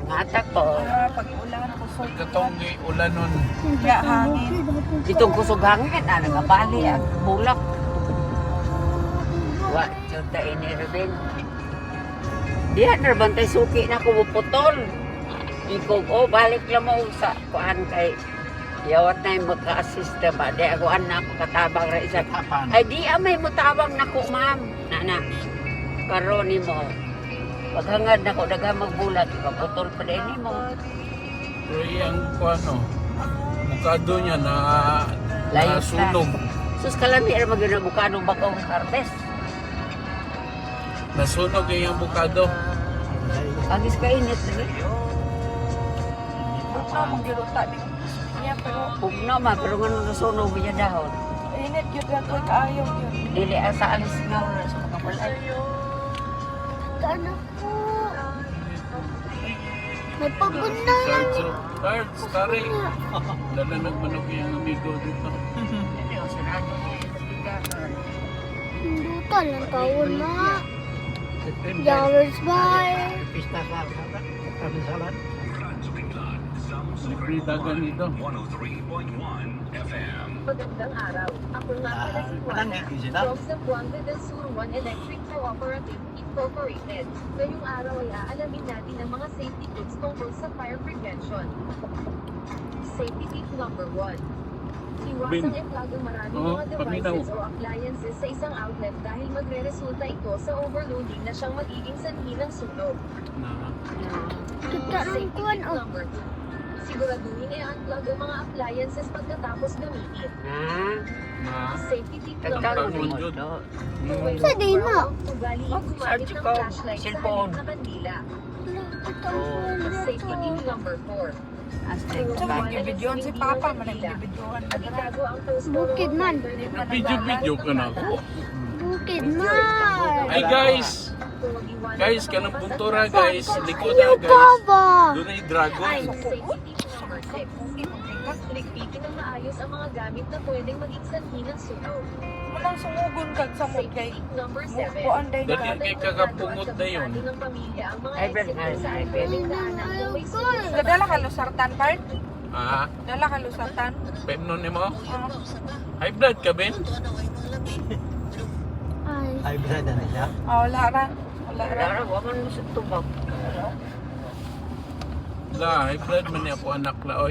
Ngatak po. Pag ulan, kusog. Katong ulan nun. Kaya hangin. Itong kusog hangin, nagabali ang bulak. Wa, junta ini rin. Diyan, narbantay suki na kumuputol. Ikaw, balik lang mo sa kuan kay yawat na yung magka-assist ba? Di ako anak, katabang ra isa. Ay di may mutabang na ko, ma'am. Nana, karoni mo. Paghangad na ko, daga magbulat. Kaputol pa din mo. Pero yung ano, bukado niya na Layos na. nasunog. Sus kalami, ay maginabukado ba kong harvest? Nasunog yung bukado. Agis ka init lagi. Mong giruta din. Niya pero Kung naman, pero nga nasunog niya dahon. init yun na ko kaayaw yun. Dili asa alis nga wala sa mga balay. Anak ko. May pagunda lang. Cards, tari. Dala nagmanok yung amigo dito. Dili o sarado mo. Hindutan lang taon na. Yowers bye. Pista sa Kaminsalan. Libre dagan dito. Magandang araw. Ako nga pala si Juana from Zamboanga del Sur 1 Electric Cooperative Incorporated. Ngayong araw ay aalamin natin ang mga safety tips tungkol sa fire prevention. Safety tip number 1. Iwasang i-plug ang maraming mga devices o appliances sa isang outlet dahil magre-resulta ito sa overloading na siyang magiging sanhi ng sunog. Kita ng Safety kuwan tip o. number 2. Siguraduhin i-unplug ang mga appliances pagkatapos gamitin. Na, Safety tip Tagtago number mo 3. do. Sa di na. Ugaliin gumamit Search ng ko, flashlight sa cellphone. halip na kandila. Ito Safety tip number 4. Astig So, ka. magbibidyoan si Papa, magbibidyoan na dira. Itago ang post Bukid man. video ka na ako. Bukid man. Ay guys! Guys, kanang puntura guys. Likod na guys. Baba. Doon ay dragon. Safety tip number 6. Ligpitin ng maayos ang mga gamit na pwedeng maging sanhi ng sunog. Walang sumugon kag sa Safety kay tip number 7. Kuan day Dali na. kay kakapungot na yun. Ng pamilya ang mga Ay, exit Bernal, kung saan ay, pwedeng daanan kung may sunog. Dala ka lusartan part? Ah, Dala ka lusartan? penon ni mo? High blood ka, Ben? Ay. Wala ra. Wala ra. Dara, waman mo sa tubag. La, high blood man niya po anak la, oy.